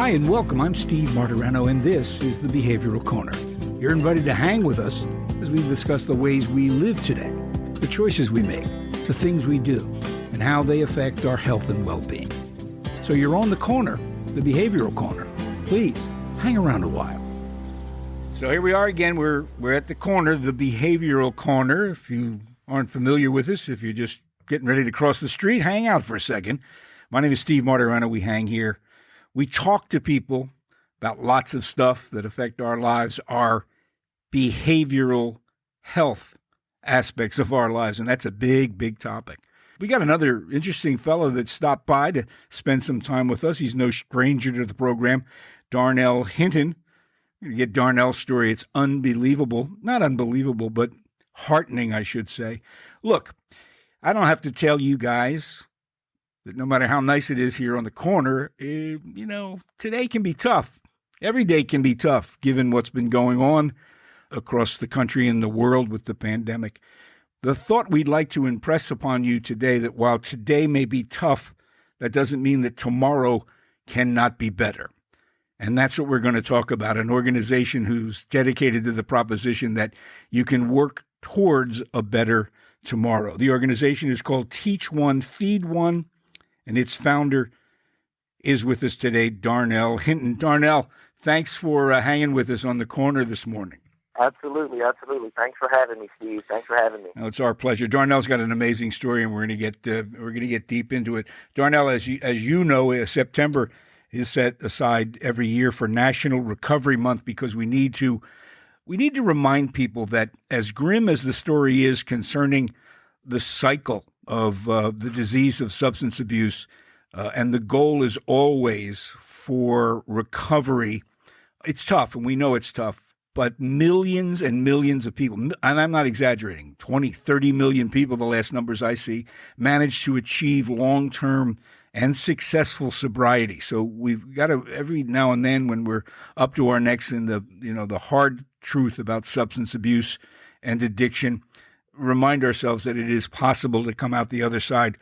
Hi and welcome. I'm Steve Martirano, and this is the Behavioral Corner. You're invited to hang with us as we discuss the ways we live today, the choices we make, the things we do, and how they affect our health and well-being. So you're on the corner, the Behavioral Corner. Please hang around a while. So here we are again. We're at the corner, the Behavioral Corner. If you aren't familiar with us, if you're just getting ready to cross the street, hang out for a second. My name is Steve Martirano. We hang here. We talk to people about lots of stuff that affect our lives, our behavioral health aspects of our lives, and that's a big, big topic. We got another interesting fellow that stopped by to spend some time with us. He's no stranger to the program, Darnell Hinton. You get Darnell's story. It's unbelievable. Not unbelievable, but heartening, I should say. Look, I don't have to tell you guys that no matter how nice it is here on the corner, today can be tough. Every day can be tough, given what's been going on across the country and the world with the pandemic. The thought we'd like to impress upon you today that while today may be tough, that doesn't mean that tomorrow cannot be better. And that's what we're going to talk about, an organization who's dedicated to the proposition that you can work towards a better tomorrow. The organization is called Teach One, Feed One, and its founder is with us today, Darnell Hinton. Darnell, thanks for hanging with us on the corner this morning. Absolutely. Thanks for having me, Steve. Thanks for having me. No, it's our pleasure. Darnell's got an amazing story, and we're going to get deep into it. Darnell, as you know, September is set aside every year for National Recovery Month because we need to remind people that as grim as the story is concerning the cycle of the disease of substance abuse, and the goal is always for recovery. It's tough, and we know it's tough, but millions and millions of people, and I'm not exaggerating, 20, 30 million people, the last numbers I see, manage to achieve long-term and successful sobriety. So we've got to, every now and then when we're up to our necks in the hard truth about substance abuse and addiction, remind ourselves that it is possible to come out the other side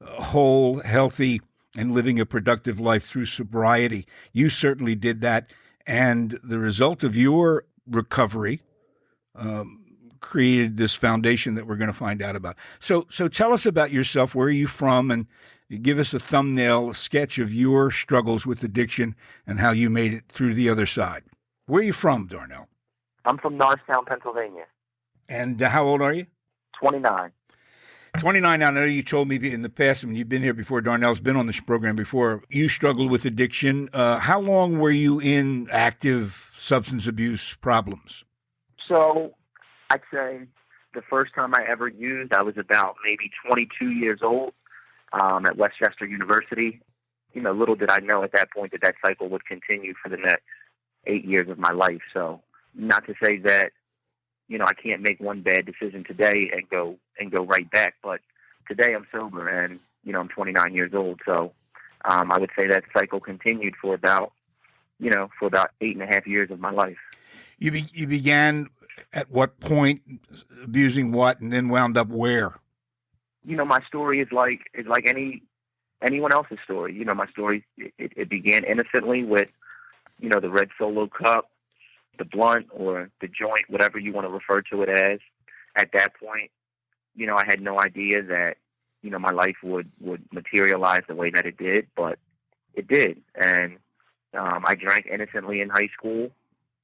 whole, healthy, and living a productive life through sobriety. You certainly did that, and the result of your recovery created this foundation that we're going to find out about. So tell us about yourself. Where are you from? And give us a thumbnail sketch of your struggles with addiction and how you made it through the other side. Where are you from, Darnell? I'm from Norristown, Pennsylvania. And how old are you? 29. 29. Now, I know you told me in the past, when you've been here before, Darnell's been on this program before, you struggled with addiction. How long were you in active substance abuse problems? So I'd say the first time I ever used, I was about maybe 22 years old at Westchester University. Little did I know at that point that cycle would continue for the next 8 years of my life. So not to say that I can't make one bad decision today and go right back. But today I'm sober and, I'm 29 years old. So I would say that cycle continued for about 8.5 years of my life. You began at what point abusing what and then wound up where? My story is like anyone else's story. My story, it began innocently with, the red Solo cup, the blunt or the joint, whatever you want to refer to it as. At that point, I had no idea that, my life would materialize the way that it did, but it did. And I drank innocently in high school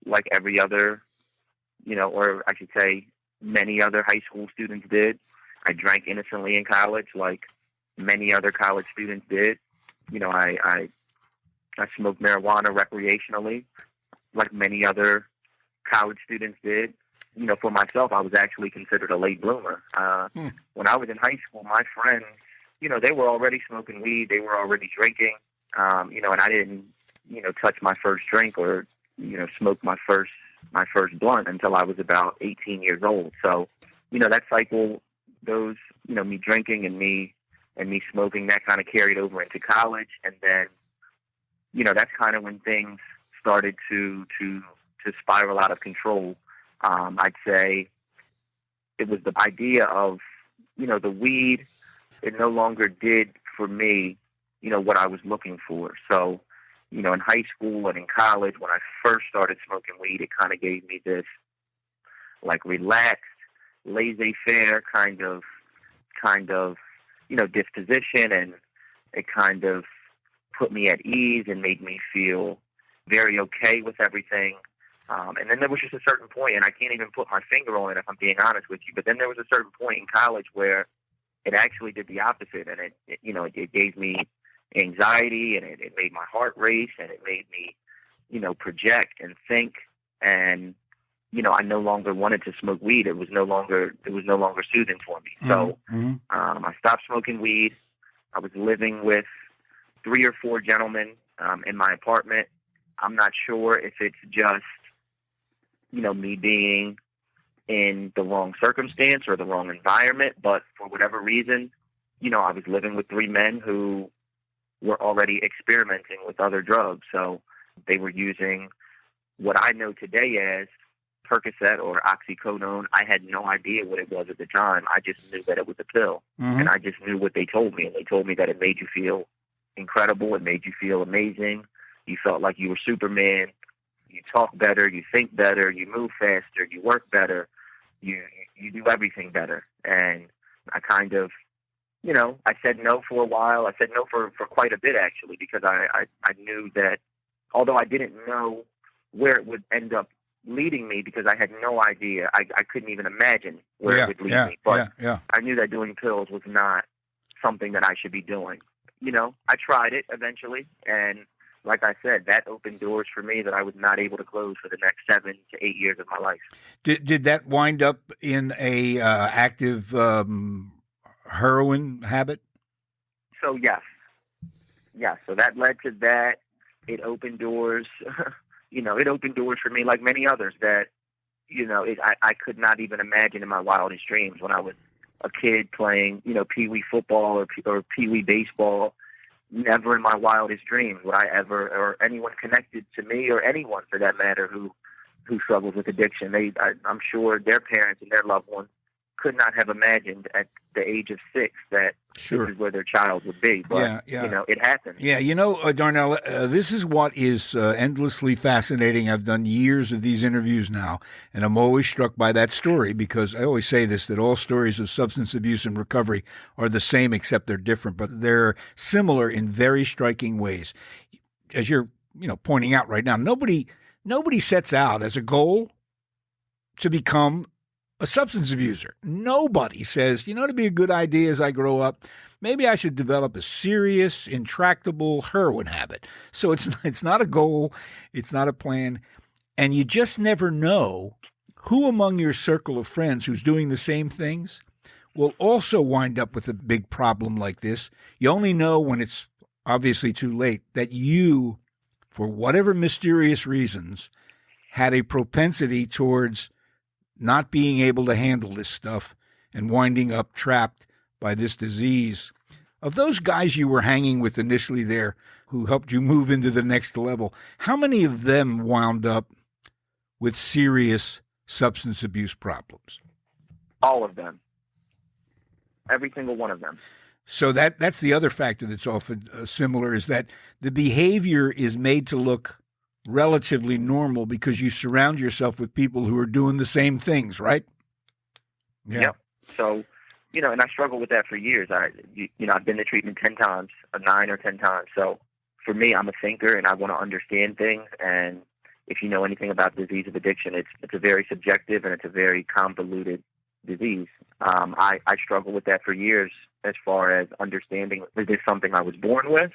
like every other, or I should say many other high school students did. I drank innocently in college like many other college students did. I smoked marijuana recreationally like many other college students did. For myself, I was actually considered a late bloomer. When I was in high school, my friends, they were already smoking weed, they were already drinking, and I didn't, touch my first drink or, smoke my first blunt until I was about 18 years old. So, that cycle, those, me drinking and me smoking, that kind of carried over into college. And then, that's kind of when things started to spiral out of control. I'd say it was the idea of, the weed, it no longer did for me, what I was looking for. So, in high school and in college, when I first started smoking weed, it kind of gave me this like relaxed, laissez-faire kind of, disposition, and it kind of put me at ease and made me feel very okay with everything. And then there was just a certain point, and I can't even put my finger on it if I'm being honest with you, but then there was a certain point in college where it actually did the opposite, and it gave me anxiety, and it made my heart race, and it made me, project and think, and I no longer wanted to smoke weed. It was no longer soothing for me. So I stopped smoking weed. I was living with 3 or 4 gentlemen in my apartment. I'm not sure if it's just me being in the wrong circumstance or the wrong environment, but for whatever reason, I was living with 3 men who were already experimenting with other drugs. So they were using what I know today as Percocet or oxycodone. I had no idea what it was at the time. I just knew that it was a pill, and I just knew what they told me. And they told me that it made you feel incredible. It made you feel amazing. You felt like you were Superman. You talk better. You think better. You move faster. You work better. You do everything better. And I kind of, I said no for a while. I said no for quite a bit, actually, because I knew that although I didn't know where it would end up leading me, because I had no idea. I couldn't even imagine where it would lead me. But I knew that doing pills was not something that I should be doing. I tried it eventually, and like I said, that opened doors for me that I was not able to close for the next 7 to 8 years of my life. Did that wind up in a active heroin habit? So yes. So that led to that. It opened doors. It opened doors for me like many others that, I could not even imagine in my wildest dreams when I was a kid playing, pee-wee football or pee-wee baseball. Never in my wildest dreams would I ever, or anyone connected to me, or anyone for that matter, who struggles with addiction. I'm sure their parents and their loved ones could not have imagined at the age of 6 that this is where their child would be. But, it happened. Yeah, Darnell, this is what is endlessly fascinating. I've done years of these interviews now, and I'm always struck by that story, because I always say this, that all stories of substance abuse and recovery are the same, except they're different, but they're similar in very striking ways. As you're, pointing out right now, nobody sets out as a goal to become a substance abuser. Nobody says, it'd be a good idea as I grow up, maybe I should develop a serious, intractable heroin habit. So it's not a goal, it's not a plan, and you just never know who among your circle of friends who's doing the same things will also wind up with a big problem like this. You only know when it's obviously too late that you, for whatever mysterious reasons, had a propensity towards not being able to handle this stuff and winding up trapped by this disease. Of those guys you were hanging with initially there who helped you move into the next level, how many of them wound up with serious substance abuse problems? All of them. Every single one of them. So that's the other factor that's often similar, is that the behavior is made to look relatively normal because you surround yourself with people who are doing the same things, right? Yeah. Yep. So, and I struggled with that for years. I've been to treatment 10 times, 9 or 10 times. So for me, I'm a thinker and I want to understand things. And if you know anything about disease of addiction, it's a very subjective and it's a very convoluted disease. I struggled with that for years as far as understanding, is this something I was born with?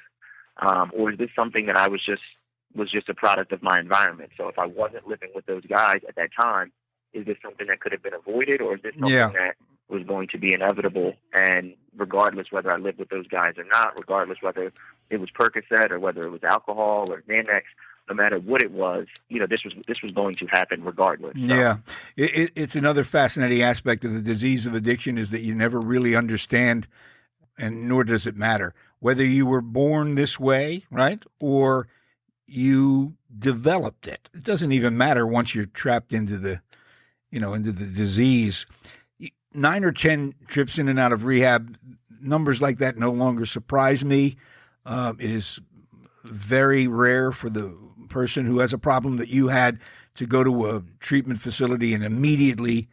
Or is this something that I was just a product of my environment? So if I wasn't living with those guys at that time, is this something that could have been avoided, or is this something that was going to be inevitable? And regardless whether I lived with those guys or not, regardless whether it was Percocet or whether it was alcohol or Xanax, no matter what it was, this was going to happen regardless. So. Yeah. It's another fascinating aspect of the disease of addiction is that you never really understand, and nor does it matter, whether you were born this way, right, or you developed it. It doesn't even matter once you're trapped into the disease. 9 or 10 trips in and out of rehab, numbers like that no longer surprise me. It is very rare for the person who has a problem that you had to go to a treatment facility and immediately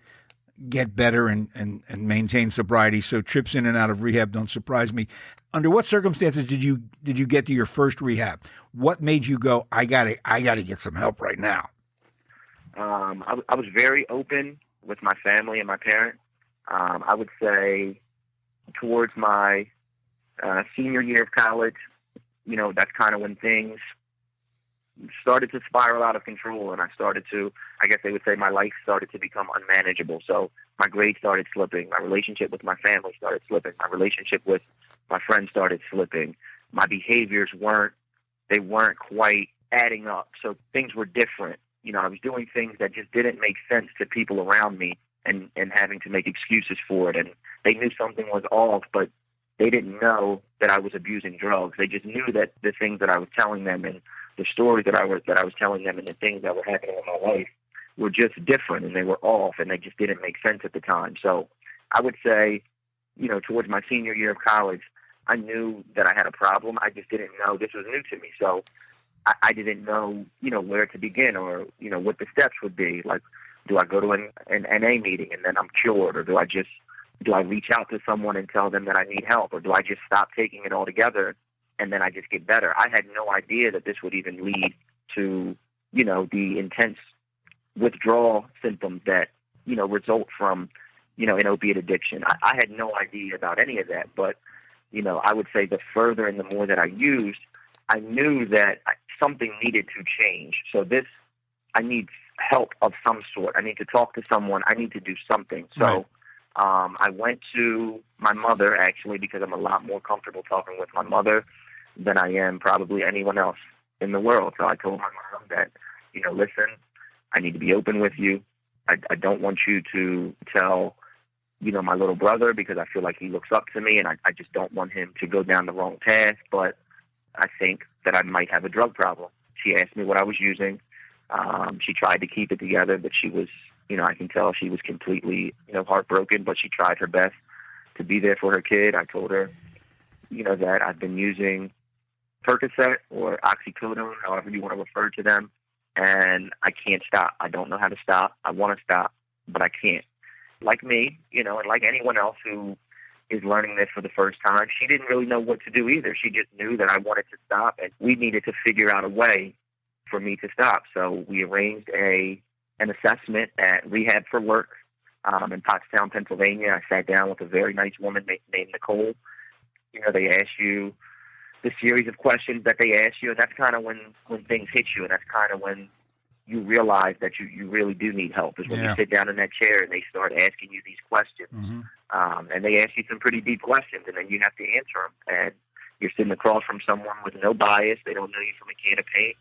get better and maintain sobriety. So trips in and out of rehab don't surprise me. Under what circumstances did you get to your first rehab? What made you go, I gotta get some help right now? I was very open with my family and my parents. I would say towards my senior year of college, that's kind of when things started to spiral out of control, and I started to, I guess they would say, my life started to become unmanageable. So my grades started slipping. My relationship with my family started slipping. My relationship with my friends started slipping. My behaviors weren't quite adding up. So things were different. I was doing things that just didn't make sense to people around me and having to make excuses for it. And they knew something was off, but they didn't know that I was abusing drugs. They just knew that the things that I was telling them and the stories that I was telling them and the things that were happening in my life were just different, and they were off, and they just didn't make sense at the time. So I would say, towards my senior year of college, I knew that I had a problem. I just didn't know. This was new to me. So I didn't know, where to begin or, what the steps would be. Like, do I go to an NA meeting and then I'm cured? Or do I reach out to someone and tell them that I need help? Or do I just stop taking it altogether and then I just get better? I had no idea that this would even lead to, the intense withdrawal symptoms that, result from, an opiate addiction. I had no idea about any of that. But, I would say the further and the more that I used, I knew that something needed to change. So I need help of some sort. I need to talk to someone. I need to do something. So I went to my mother, actually, because I'm a lot more comfortable talking with my mother than I am probably anyone else in the world. So I told my mom that, listen, I need to be open with you. I don't want you to tell, my little brother, because I feel like he looks up to me, and I just don't want him to go down the wrong path. But I think that I might have a drug problem. She asked me what I was using. She tried to keep it together, but she was, I can tell she was completely, heartbroken, but she tried her best to be there for her kid. I told her, that I've been using Percocet or oxycodone, however you want to refer to them, and I can't stop. I don't know how to stop. I want to stop, but I can't. Like me, and like anyone else who is learning this for the first time, she didn't really know what to do either. She just knew that I wanted to stop, and we needed to figure out a way for me to stop. So we arranged an assessment at Rehab for Work in Pottstown, Pennsylvania. I sat down with a very nice woman named Nicole. They ask you the series of questions that they ask you, and that's kind of when things hit you, and that's kind of when you realize that you really do need help, is when you sit down in that chair and they start asking you these questions. Mm-hmm. And they ask you some pretty deep questions, and then you have to answer them. And you're sitting across from someone with no bias. They don't know you from a can of paint.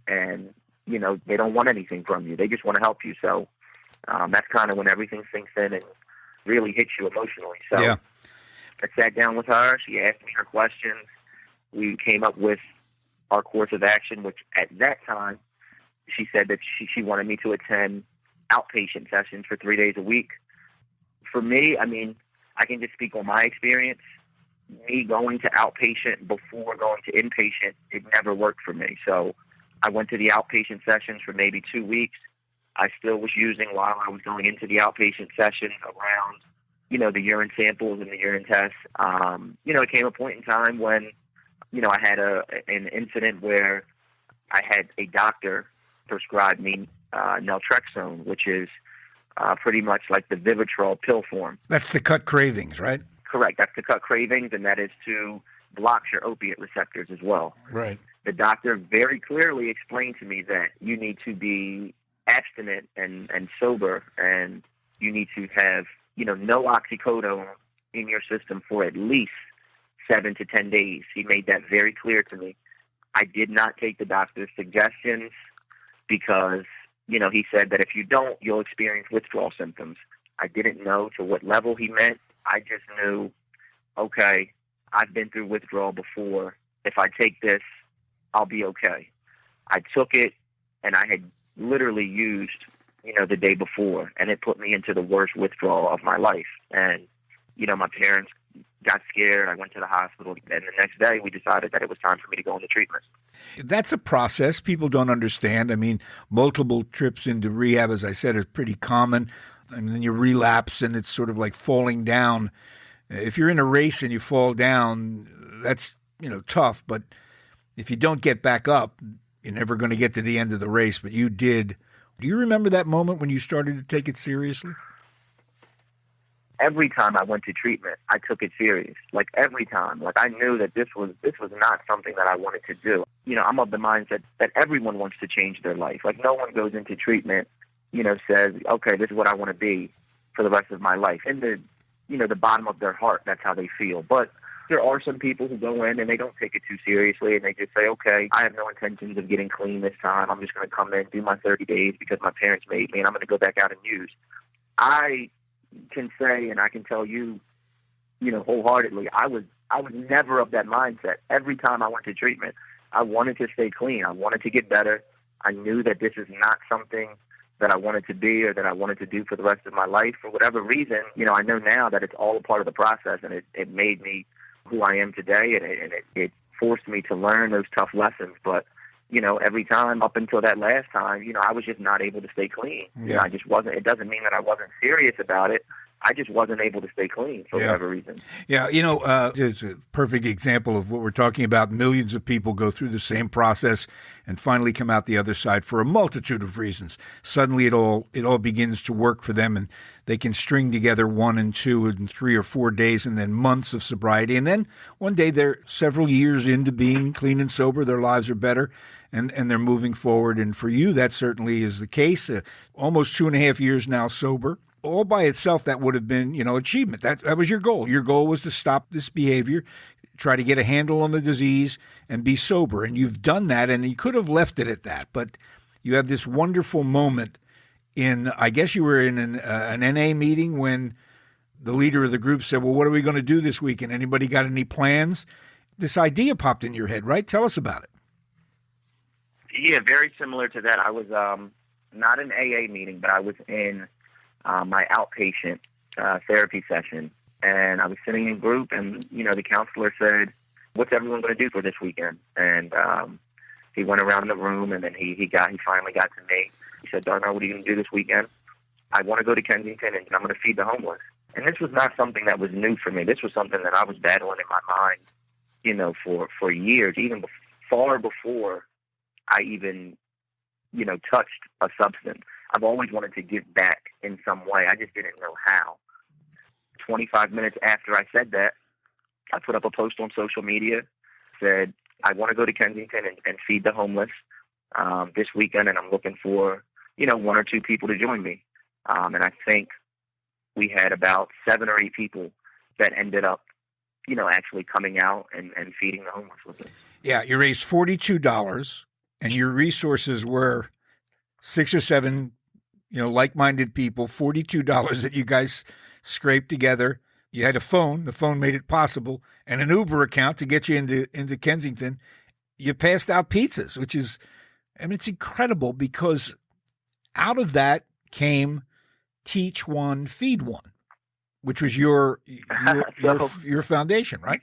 And, they don't want anything from you. They just want to help you. So that's kind of when everything sinks in and really hits you emotionally. So I sat down with her. She asked me her questions. We came up with our course of action, which at that time, she said that she wanted me to attend outpatient sessions for 3 days a week. For me, I can just speak on my experience. Me going to outpatient before going to inpatient, it never worked for me. So I went to the outpatient sessions for maybe 2 weeks. I still was using while I was going into the outpatient sessions around, the urine samples and the urine tests. It came a point in time when, I had an incident where I had a doctor prescribe me naltrexone, which is pretty much like the Vivitrol pill form. That's to cut cravings, right? Correct. That's to cut cravings, and that is to block your opiate receptors as well. Right. The doctor very clearly explained to me that you need to be abstinent and sober, and you need to have, no oxycodone in your system for at least 7 to 10 days. He made that very clear to me. I did not take the doctor's suggestions because, he said that if you don't, you'll experience withdrawal symptoms. I didn't know to what level he meant. I just knew, okay, I've been through withdrawal before. If I take this, I'll be okay. I took it, and I had literally used, the day before, and it put me into the worst withdrawal of my life. And, my parents got scared. I went to the hospital, and the next day we decided that it was time for me to go into treatment. That's a process people don't understand. I mean, multiple trips into rehab, as I said, is pretty common. And then you relapse, and it's sort of like falling down. If you're in a race and you fall down, that's, tough. But if you don't get back up, you're never going to get to the end of the race. But you did. Do you remember that moment when you started to take it seriously? Every time I went to treatment, I took it serious. Like every time, like I knew that this was not something that I wanted to do. I'm of the mindset that everyone wants to change their life. Like no one goes into treatment, says, okay, this is what I want to be for the rest of my life. In the bottom of their heart, that's how they feel. But there are some people who go in and they don't take it too seriously, and they just say, okay, I have no intentions of getting clean this time. I'm just going to come in, do my 30 days because my parents made me, and I'm going to go back out and use. I can say, and I can tell you, wholeheartedly, I was never of that mindset. Every time I went to treatment, I wanted to stay clean. I wanted to get better. I knew that this is not something that I wanted to be or that I wanted to do for the rest of my life. For whatever reason, I know now that it's all a part of the process, and it made me who I am today, and it forced me to learn those tough lessons. But, every time up until that last time, I was just not able to stay clean. Yeah. I just wasn't. It doesn't mean that I wasn't serious about it. I just wasn't able to stay clean for whatever reason. Yeah, it's a perfect example of what we're talking about. Millions of people go through the same process and finally come out the other side for a multitude of reasons. Suddenly it all begins to work for them, and they can string together 1 and 2 and 3 or 4 days and then months of sobriety. And then one day they're several years into being clean and sober. Their lives are better, and they're moving forward. And for you, that certainly is the case. Almost 2.5 years now sober. All by itself, that would have been, achievement. That was your goal. Your goal was to stop this behavior, try to get a handle on the disease, and be sober. And you've done that, and you could have left it at that. But you have this wonderful moment I guess you were in an NA meeting when the leader of the group said, well, what are we going to do this weekend? Anybody got any plans? This idea popped in your head, right? Tell us about it. Yeah, very similar to that. I was not an AA meeting, but I was in my outpatient therapy session, and I was sitting in group, and the counselor said, what's everyone going to do for this weekend? And he went around the room, and then he finally got to me. He said, Darnell, what are you going to do this weekend? I want to go to Kensington, and I'm going to feed the homeless. And this was not something that was new for me. This was something that I was battling in my mind, for years, even far before I even touched a substance. I've always wanted to give back in some way. I just didn't know how. 25 minutes after I said that, I put up a post on social media, said, I want to go to Kensington and feed the homeless this weekend, and I'm looking for, 1 or 2 people to join me. And I think we had about 7 or 8 people that ended up, actually coming out and feeding the homeless with us. Yeah, you raised $42, and your resources were 6 or 7, like-minded people, $42 that you guys scraped together. You had a phone. The phone made it possible, and an Uber account to get you into Kensington. You passed out pizzas, which is, it's incredible because out of that came Teach One, Feed One, which was your foundation, right?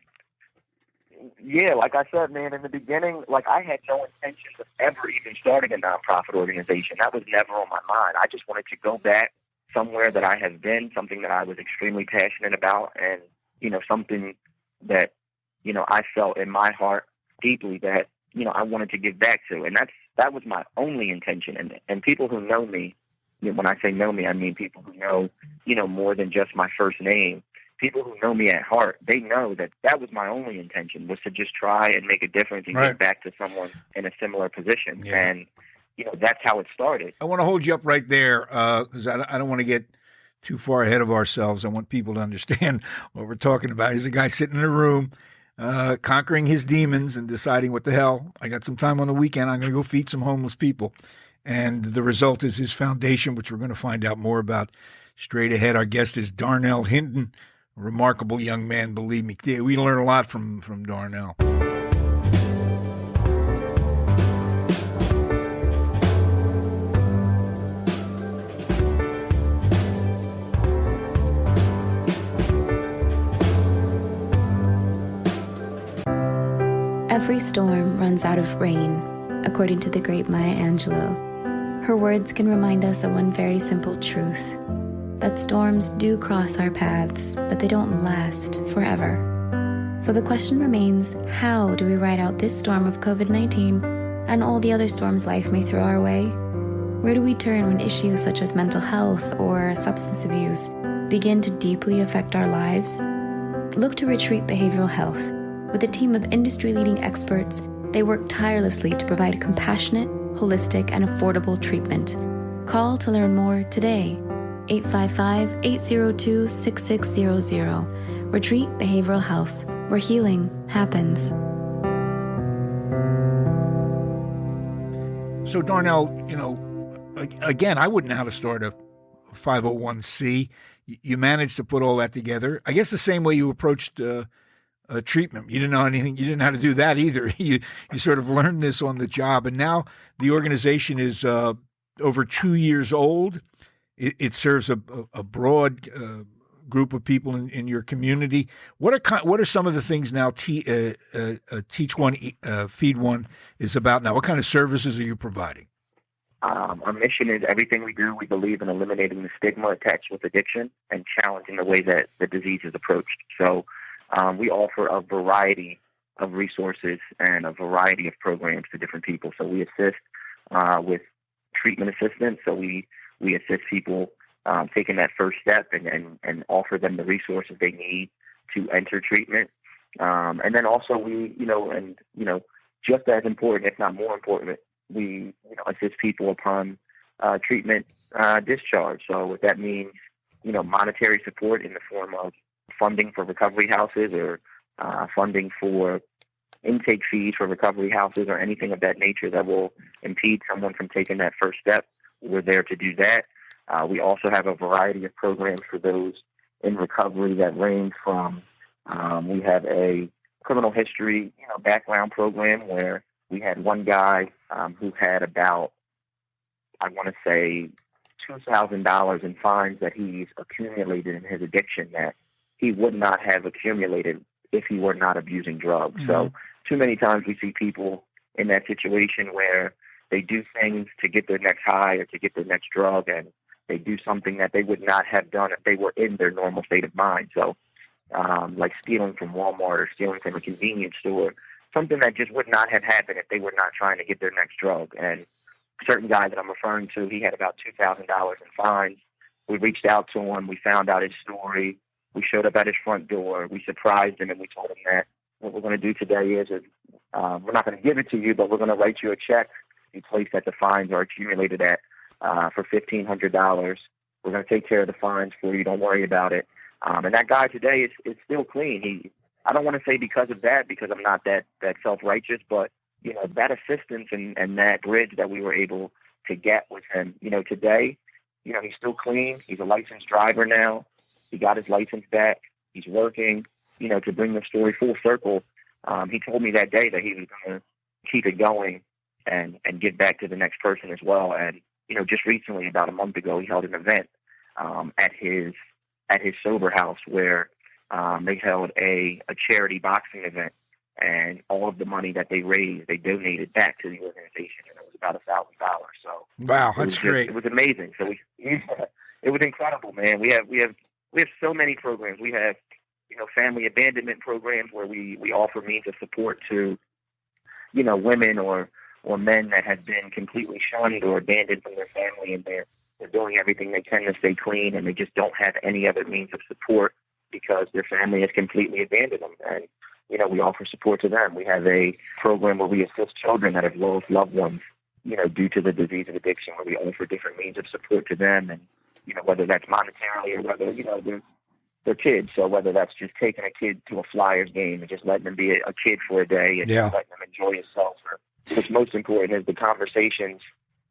Yeah, like I said, man, in the beginning, I had no intentions of ever even starting a nonprofit organization. That was never on my mind. I just wanted to go back somewhere that I have been, something that I was extremely passionate about, and, something that, I felt in my heart deeply that, I wanted to give back to. And that was my only intention. And people who know me, when I say know me, I mean people who know, more than just my first name. People who know me at heart, they know that was my only intention, was to just try and make a difference and give back to someone in a similar position. Yeah. And, that's how it started. I want to hold you up right there because I don't want to get too far ahead of ourselves. I want people to understand what we're talking about. He's a guy sitting in a room, conquering his demons and deciding, what the hell, I got some time on the weekend, I'm going to go feed some homeless people. And the result is his foundation, which we're going to find out more about straight ahead. Our guest is Darnell Hinton, a remarkable young man, believe me. We learn a lot from Darnell. Every storm runs out of rain, according to the great Maya Angelou. Her words can remind us of one very simple truth, that storms do cross our paths, but they don't last forever. So the question remains, how do we ride out this storm of COVID-19 and all the other storms life may throw our way? Where do we turn when issues such as mental health or substance abuse begin to deeply affect our lives? Look to Retreat Behavioral Health. With a team of industry-leading experts, they work tirelessly to provide compassionate, holistic, and affordable treatment. Call to learn more today. 855-802-6600. Retreat Behavioral Health, where healing happens. So, Darnell, again, I wouldn't know how to start a 501c. You managed to put all that together. I guess the same way you approached treatment. You didn't know anything. You didn't know how to do that either. You sort of learned this on the job. And now the organization is over 2 years old. It serves a broad group of people in your community. What are some of the things now Teach One, Feed One is about now? What kind of services are you providing? Our mission is everything we do, we believe in eliminating the stigma attached with addiction and challenging the way that the disease is approached. So we offer a variety of resources and a variety of programs to different people. So we assist with treatment assistance. So we assist people taking that first step and offer them the resources they need to enter treatment. And then also just as important, if not more important, we assist people upon treatment discharge. So what that means, monetary support in the form of funding for recovery houses or funding for intake fees for recovery houses or anything of that nature that will impede someone from taking that first step. We're there to do that. We also have a variety of programs for those in recovery that range from we have a criminal history background program where we had one guy who had about, I want to say, $2,000 in fines that he's accumulated in his addiction that he would not have accumulated if he were not abusing drugs. Mm-hmm. So too many times we see people in that situation where they do things to get their next high or to get their next drug, and they do something that they would not have done if they were in their normal state of mind. So like stealing from Walmart or stealing from a convenience store, something that just would not have happened if they were not trying to get their next drug. And certain guy that I'm referring to, he had about $2,000 in fines. We reached out to him. We found out his story. We showed up at his front door. We surprised him, and we told him that what we're going to do today is we're not going to give it to you, but we're going to write you a check. You place that the fines are accumulated at for $1,500. We're going to take care of the fines for you. Don't worry about it. And that guy today is still clean. I don't want to say because of that, because I'm not that self-righteous, but that assistance and that bridge that we were able to get with him, today, he's still clean. He's a licensed driver now. He got his license back. He's working, to bring the story full circle. He told me that day that he was going to keep it going and give back to the next person as well. And, just recently, about a month ago, he held an event at his sober house where they held a charity boxing event, and all of the money that they raised, they donated back to the organization, and it was about $1,000. So wow, that's great. It was amazing. So it was incredible, man. We have so many programs. We have family abandonment programs where we offer means of support to women or men that have been completely shunned or abandoned from their family, and they're doing everything they can to stay clean, and they just don't have any other means of support because their family has completely abandoned them. And, we offer support to them. We have a program where we assist children that have lost loved ones, due to the disease of addiction, where we offer different means of support to them. And, whether that's monetarily or whether, they're kids. So whether that's just taking a kid to a Flyers game and just letting them be a kid for a day and just letting them enjoy himself. What's most important is the conversations,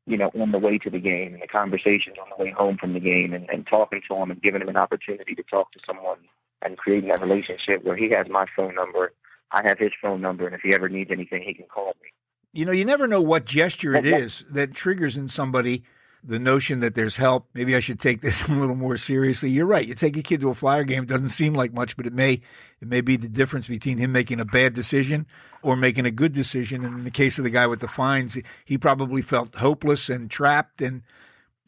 on the way to the game and the conversations on the way home from the game and talking to them and giving them an opportunity to talk to someone and creating that relationship where he has my phone number, I have his phone number, and if he ever needs anything, he can call me. You never know what gesture it is that triggers in somebody the notion that there's help. Maybe I should take this a little more seriously. You're right. You take a kid to a Flyer game, it doesn't seem like much, but it may be the difference between him making a bad decision or making a good decision. And in the case of the guy with the fines, he probably felt hopeless and trapped and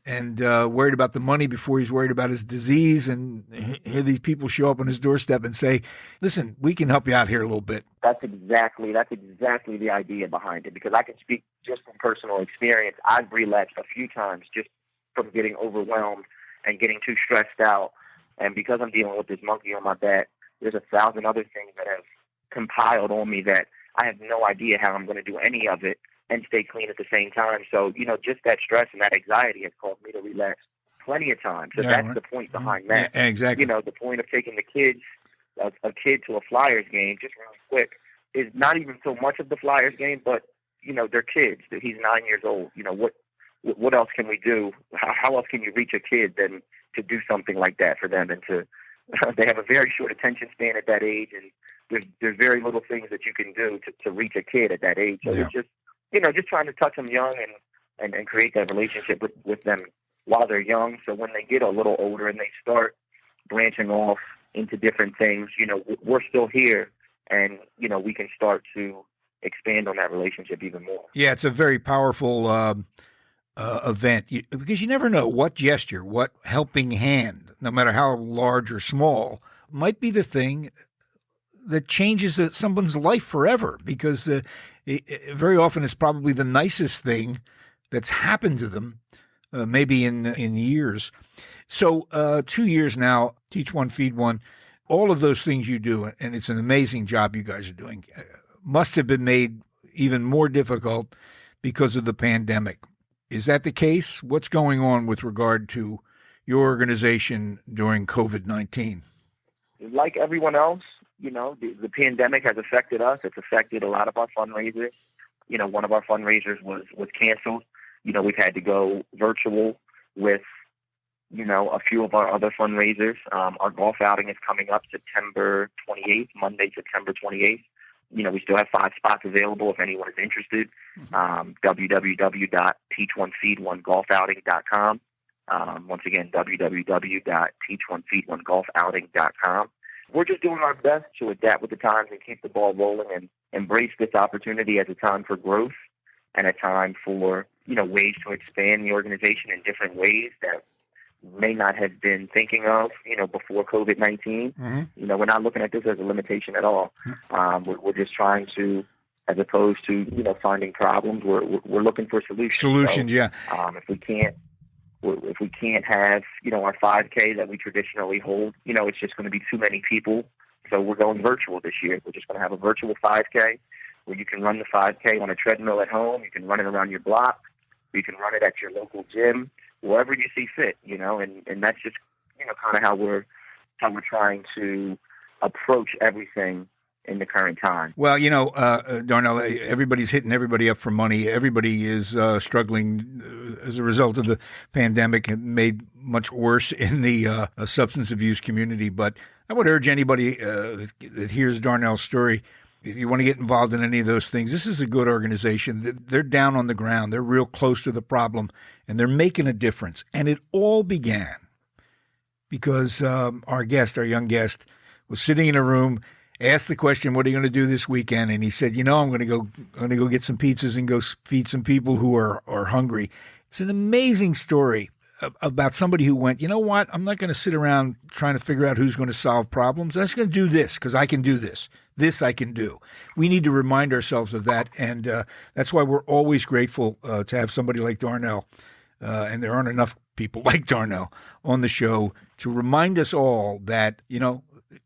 worried about the money before he's worried about his disease. And here these people show up on his doorstep and say, listen, we can help you out here a little bit. That's exactly the idea behind it, because I can speak just from personal experience. I've relapsed a few times just from getting overwhelmed and getting too stressed out. And because I'm dealing with this monkey on my back, there's 1,000 other things that have compiled on me that I have no idea how I'm going to do any of it and stay clean at the same time. So, just that stress and that anxiety has caused me to relapse plenty of times. So that's the point behind that. Yeah, exactly. The point of taking the kids, a kid to a Flyers game, just really quick, is not even so much of the Flyers game, but, they're kids. He's 9 years old. What else can we do? How else can you reach a kid than to do something like that for them? And they have a very short attention span at that age, and there's very little things that you can do to reach a kid at that age. So it's just, just trying to touch them young and create that relationship with them while they're young. So when they get a little older and they start branching off into different things, we're still here, and, we can start to expand on that relationship even more. Yeah, it's a very powerful event because you never know what gesture, what helping hand, no matter how large or small, might be the thing that changes someone's life forever, because very often it's probably the nicest thing that's happened to them, maybe in years. So 2 years now, Teach One, Feed One, all of those things you do, and it's an amazing job you guys are doing, must have been made even more difficult because of the pandemic. Is that the case? What's going on with regard to your organization during COVID-19? Like everyone else, the pandemic has affected us. It's affected a lot of our fundraisers. One of our fundraisers was canceled. We've had to go virtual with, a few of our other fundraisers. Our golf outing is coming up September 28th, Monday, September 28th. We still have 5 spots available if anyone is interested. www.teachonefeedonegolfouting.com. Once again, www.teachonefeedonegolfouting.com. We're just doing our best to adapt with the times and keep the ball rolling and embrace this opportunity as a time for growth and a time for, ways to expand the organization in different ways that may not have been thinking of, before COVID-19. Mm-hmm. We're not looking at this as a limitation at all. We're just trying to, as opposed to, finding problems, we're looking for solutions. Solutions, so, yeah. If we can't have, our 5K that we traditionally hold, it's just going to be too many people. So we're going virtual this year. We're just going to have a virtual 5K where you can run the 5K on a treadmill at home. You can run it around your block. You can run it at your local gym, wherever you see fit, and that's just, kind of how we're trying to approach everything in the current time. Well, Darnell, everybody's hitting everybody up for money. Everybody is struggling as a result of the pandemic, and made much worse in the substance abuse community. But I would urge anybody that hears Darnell's story, if you want to get involved in any of those things, this is a good organization. They're down on the ground. They're real close to the problem, and they're making a difference. And it all began because our young guest, was sitting in a room, asked the question, "What are you going to do this weekend?" And he said, "I'm going to go get some pizzas and go feed some people who are hungry." It's an amazing story about somebody who went, "You know what? I'm not going to sit around trying to figure out who's going to solve problems. I'm just going to do this because I can do this. This I can do." We need to remind ourselves of that, and that's why we're always grateful to have somebody like Darnell, and there aren't enough people like Darnell on the show to remind us all that,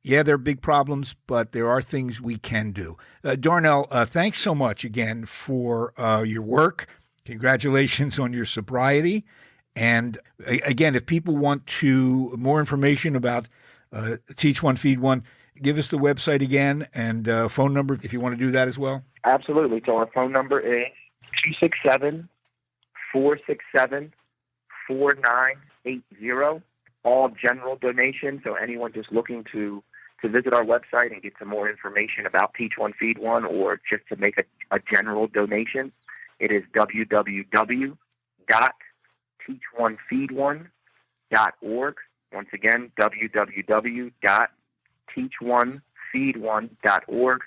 yeah, there are big problems, but there are things we can do. Darnell, thanks so much again for your work. Congratulations on your sobriety. And again, if people want more information about Teach One, Feed One, give us the website again and phone number if you want to do that as well. Absolutely. So our phone number is 267-467-4980. All general donations. So anyone just looking to visit our website and get some more information about Teach One, Feed One, or just to make a general donation, it is www.teachonefeedone.com. www.teachonefeedone.org. Once again, www.teachonefeedone.org.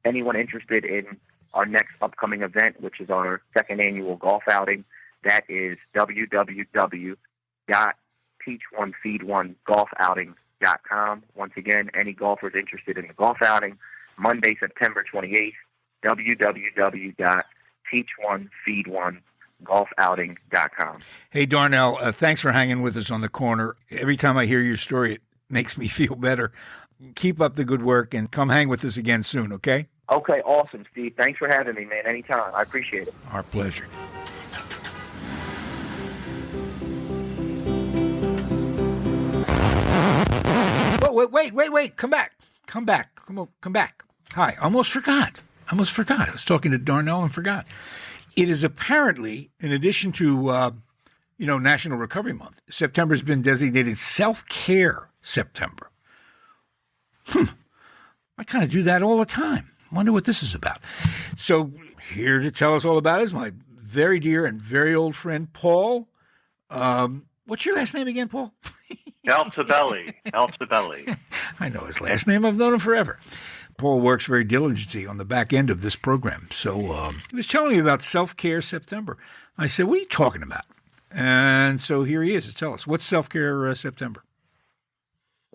Anyone interested in our next upcoming event, which is our second annual golf outing, that is www.teachonefeedonegolfouting.com. Once again, any golfers interested in the golf outing, Monday, September 28th, www.teachonefeedonegolfouting.com. Hey, Darnell, thanks for hanging with us on the corner. Every time I hear your story, it makes me feel better. Keep up the good work and come hang with us again soon, okay? Okay, awesome, Steve. Thanks for having me, man. Anytime. I appreciate it. Our pleasure. Oh, wait. Come back. Come back. Hi, almost forgot. I was talking to Darnell and forgot. It is apparently, in addition to, National Recovery Month, September has been designated SelfCare September. I kind of do that all the time. Wonder what this is about. So here to tell us all about it is my very dear and very old friend, Paul. What's your last name again, Paul? Altabelli. I know his last name. I've known him forever. Paul works very diligently on the back end of this program. So he was telling me about SelfCare September. I said, what are you talking about? And so here he is to tell us. What's SelfCare September?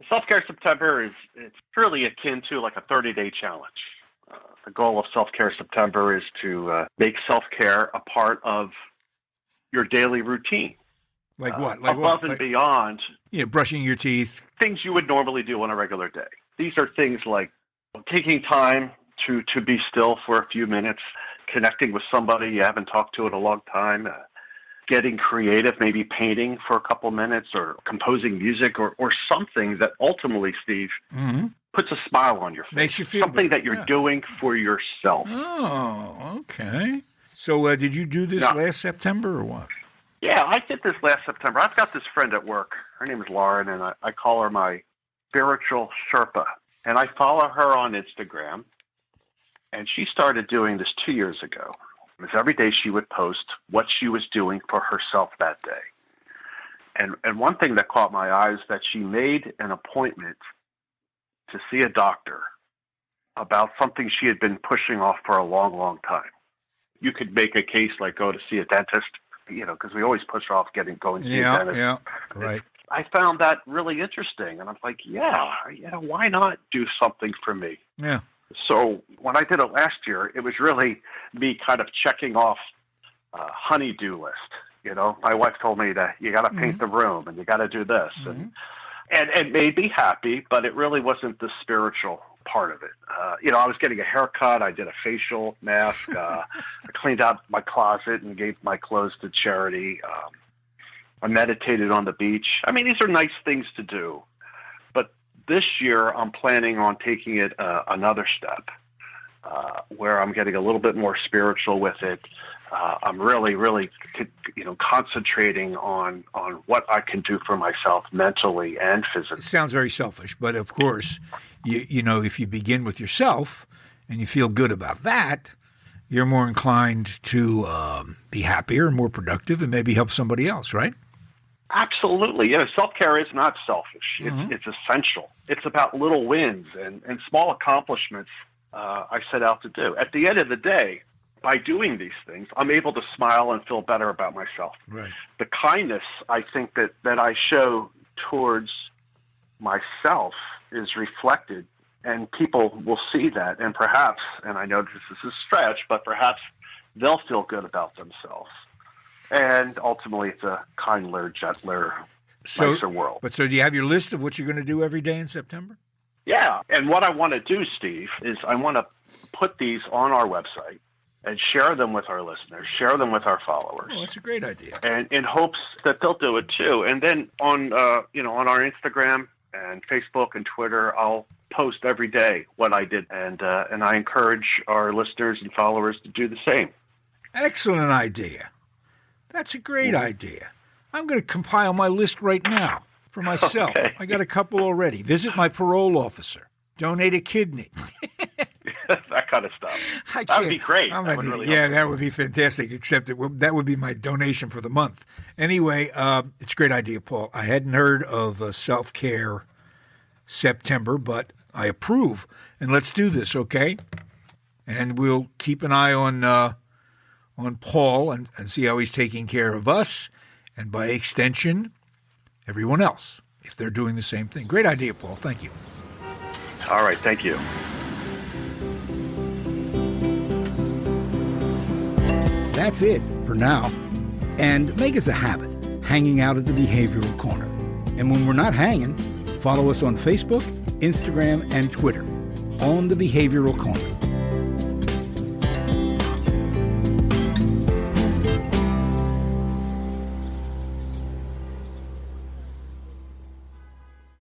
SelfCare September it's really akin to like a 30-day challenge. The goal of SelfCare September is to make self-care a part of your daily routine. Like what? Above and beyond. Brushing your teeth. Things you would normally do on a regular day. These are things like taking time to be still for a few minutes, connecting with somebody you haven't talked to in a long time, getting creative, maybe painting for a couple minutes or composing music or something that ultimately, Steve, puts a smile on your face. Makes you feel something good. That you're doing for yourself. Oh, okay. So did you do this last September or what? Yeah, I did this last September. I've got this friend at work. Her name is Lauren, and I call her my spiritual Sherpa. And I follow her on Instagram. And she started doing this 2 years ago. Because every day she would post what she was doing for herself that day. And one thing that caught my eye is that she made an appointment to see a doctor about something she had been pushing off for a long, long time. You could make a case like go to see a dentist, because we always push off going to see a dentist. Yeah, right. I found that really interesting. And I'm like, why not do something for me? Yeah. So when I did it last year, it was really me kind of checking off a honey-do list. My wife told me that you got to paint the room and you got to do this. And it made me happy, but it really wasn't the spiritual part of it. I was getting a haircut. I did a facial mask. I cleaned out my closet and gave my clothes to charity. I meditated on the beach. I mean, these are nice things to do. But this year, I'm planning on taking it another step where I'm getting a little bit more spiritual with it. I'm really, concentrating on what I can do for myself mentally and physically. It sounds very selfish, but of course, if you begin with yourself and you feel good about that, you're more inclined to be happier, more productive, and maybe help somebody else, right? Absolutely. Self-care is not selfish. It's essential. It's about little wins and small accomplishments I set out to do. At the end of the day, by doing these things, I'm able to smile and feel better about myself. Right. The kindness I think that I show towards myself is reflected, and people will see that, and perhaps, and I know this is a stretch, but perhaps they'll feel good about themselves. And ultimately, it's a kinder, gentler, nicer world. So do you have your list of what you're going to do every day in September? Yeah, and what I want to do, Steve, is I want to put these on our website and share them with our listeners, share them with our followers. Oh, that's a great idea. And in hopes that they'll do it too. And then on our Instagram and Facebook and Twitter, I'll post every day what I did, and I encourage our listeners and followers to do the same. Excellent idea. That's a great idea. I'm going to compile my list right now for myself. Okay. I got a couple already. Visit my parole officer. Donate a kidney. that kind of stuff. That would be great. That would really help. That would be fantastic, except that would be my donation for the month. Anyway, it's a great idea, Paul. I hadn't heard of SelfCare September, but I approve. And let's do this, okay? And we'll keep an eye on Paul and see how he's taking care of us, and by extension, everyone else, if they're doing the same thing. Great idea, Paul. Thank you. All right. Thank you. That's it for now. And make us a habit, hanging out at the Behavioral Corner. And when we're not hanging, follow us on Facebook, Instagram, and Twitter on the Behavioral Corner.